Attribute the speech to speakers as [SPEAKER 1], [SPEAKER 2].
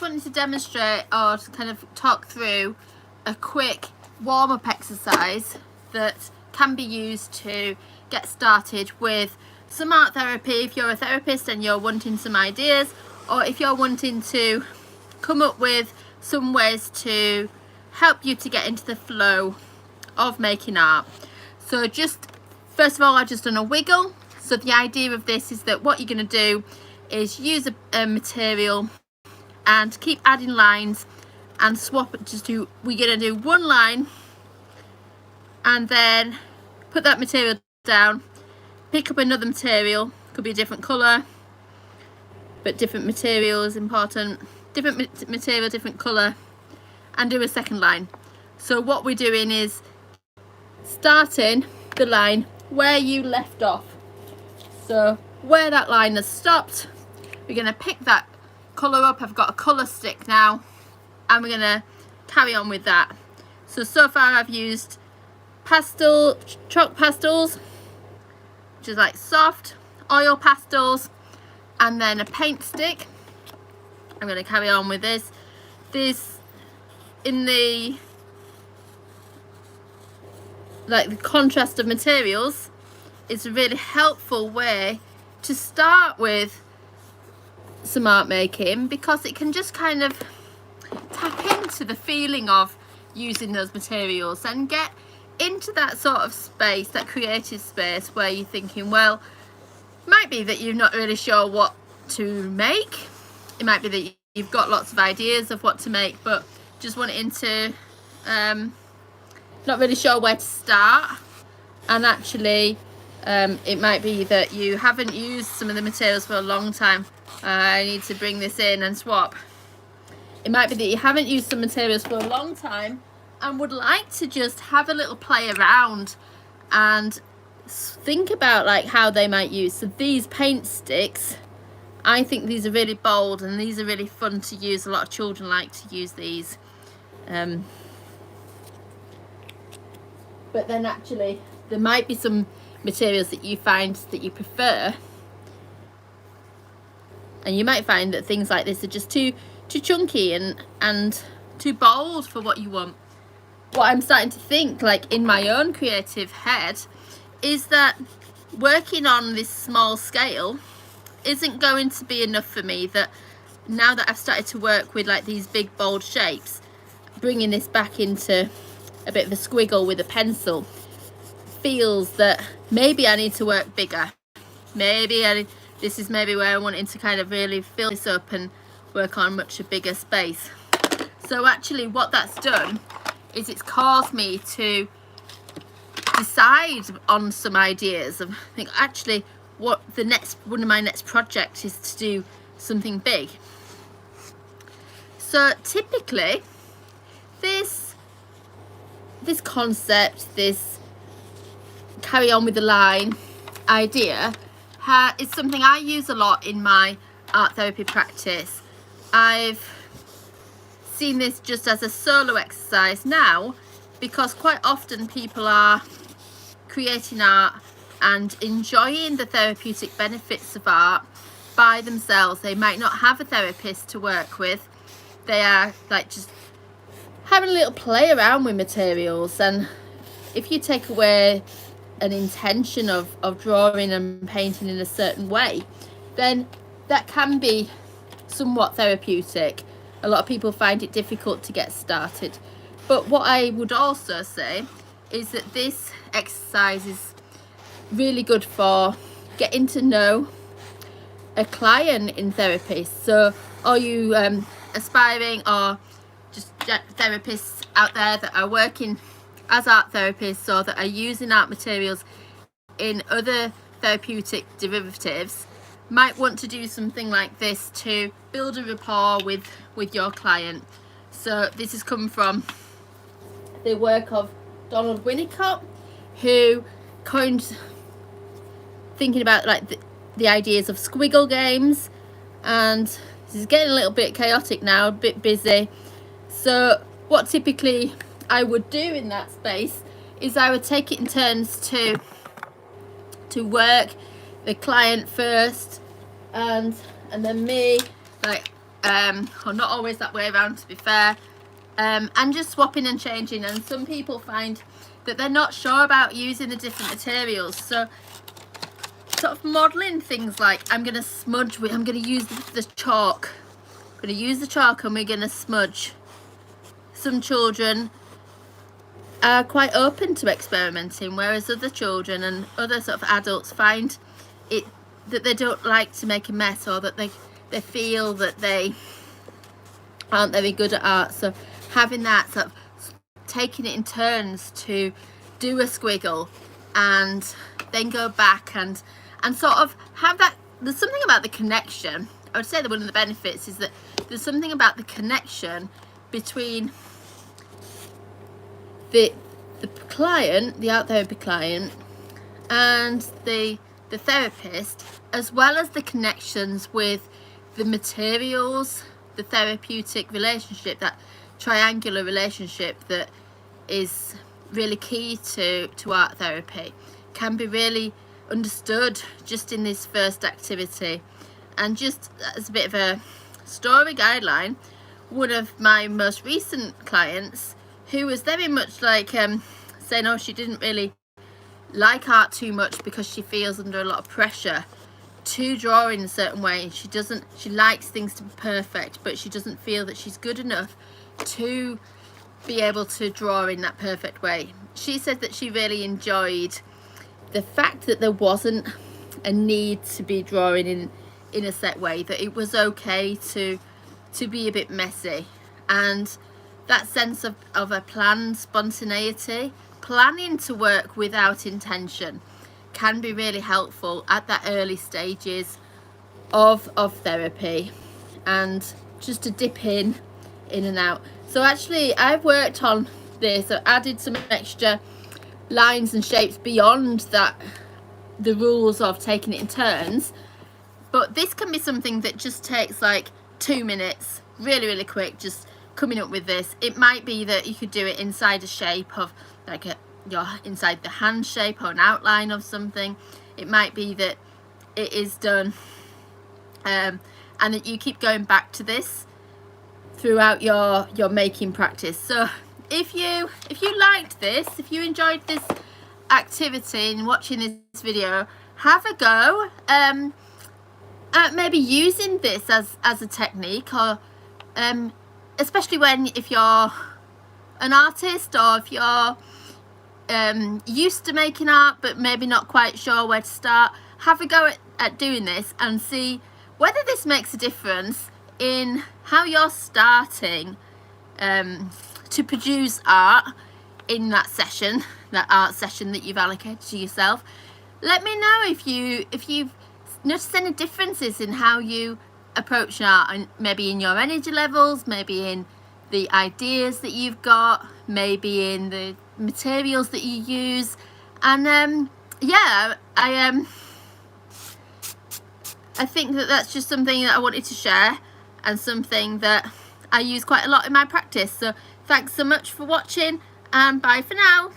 [SPEAKER 1] wanted to demonstrate or to kind of talk through a quick warm-up exercise that can be used to get started with some art therapy if you're a therapist and you're wanting some ideas, or if you're wanting to come up with some ways to help you to get into the flow of making art. So just first of all, I've just done a wiggle. So the idea of this is that what you're going to do is use a material and keep adding lines and swap it. We're going to do one line and then put that material down, pick up another material, could be a different colour, but different material is important, different material, different colour, and do a second line. So what we're doing is starting the line where you left off. So where that line has stopped, we're going to pick that colour up. I've got a colour stick now, and we're going to carry on with that. So far I've used chalk pastels, which is like soft oil pastels, and then a paint stick. I'm going to carry on with this. This in the contrast of materials is a really helpful way to start with some art making, because it can just kind of tap into the feeling of using those materials and get into that sort of space, that creative space where you're thinking, well, it might be that you're not really sure what to make, it might be that you've got lots of ideas of what to make, but just wanting to not really sure where to start. And actually it might be that you haven't used some of the materials for a long time. I need to bring this in and swap. It might be that you haven't used some materials for a long time and would like to just have a little play around and think about like how they might use. So these paint sticks, I think these are really bold and these are really fun to use. A lot of children like to use these. But then actually there might be some materials that you find that you prefer, and you might find that things like this are just too chunky and too bold for what you want. What I'm starting to think, like in my own creative head, is that working on this small scale isn't going to be enough for me. That now that I've started to work with like these big bold shapes, bringing this back into a bit of a squiggle with a pencil feels that maybe I need to work bigger. This is maybe where I wanted to kind of really fill this up and work on much a bigger space. So actually what that's done is it's caused me to decide on some ideas. I think actually one of my next projects is to do something big. So typically this concept, this carry on with the line idea is something I use a lot in my art therapy practice. I've seen this just as a solo exercise now, because quite often people are creating art and enjoying the therapeutic benefits of art by themselves. They might not have a therapist to work with. They are like just having a little play around with materials, and if you take away an intention of drawing and painting in a certain way, then that can be somewhat therapeutic. A lot of people find it difficult to get started, but what I would also say is that this exercise is really good for getting to know a client in therapy. So are you aspiring or just therapists out there that are working as art therapists or that are using art materials in other therapeutic derivatives, might want to do something like this to build a rapport with your client. So this has come from the work of Donald Winnicott, who coined thinking about like the ideas of squiggle games, and this is getting a little bit chaotic now, a bit busy. So what typically I would do in that space is I would take it in turns to work the client first, and then me, like or not always that way around, to be fair, and just swapping and changing. And some people find that they're not sure about using the different materials, so sort of modelling things like, I'm going to smudge with, I'm going to use the chalk, I'm going to use the chalk and we're going to smudge. Some children are quite open to experimenting, whereas other children and other sort of adults find it that they don't like to make a mess, or that they feel that they aren't very good at art. So having that sort of taking it in turns to do a squiggle and then go back and sort of have that, there's something about the connection. I would say that one of the benefits is that there's something about the connection between the client, the art therapy client, and the therapist, as well as the connections with the materials, the therapeutic relationship, that triangular relationship that is really key to art therapy, can be really understood just in this first activity. And just as a bit of a story guideline, one of my most recent clients, who was very much like saying, oh, she didn't really like art too much because she feels under a lot of pressure to draw in a certain way. She likes things to be perfect, but she doesn't feel that she's good enough to be able to draw in that perfect way. She said that she really enjoyed the fact that there wasn't a need to be drawing in a set way, that it was okay to be a bit messy, and that sense of a planned spontaneity, planning to work without intention, can be really helpful at that early stages of therapy, and just to dip in and out. So actually I've worked on this, I've added some extra lines and shapes beyond that, the rules of taking it in turns, but this can be something that just takes like 2 minutes, really quick, just coming up with this. It might be that you could do it inside a shape of like your inside the hand shape or an outline of something. It might be that it is done and that you keep going back to this throughout your making practice. So if you liked this, if you enjoyed this activity and watching this video, have a go at maybe using this as a technique, or especially if you're an artist, or if you're used to making art but maybe not quite sure where to start. Have a go at doing this and see whether this makes a difference in how you're starting to produce art in that session, that art session that you've allocated to yourself. Let me know if you've noticed any differences in how you approach art, and maybe in your energy levels, maybe in the ideas that you've got, maybe in the materials that you use. And yeah, I think that that's just something that I wanted to share, and something that I use quite a lot in my practice. So thanks so much for watching, and bye for now.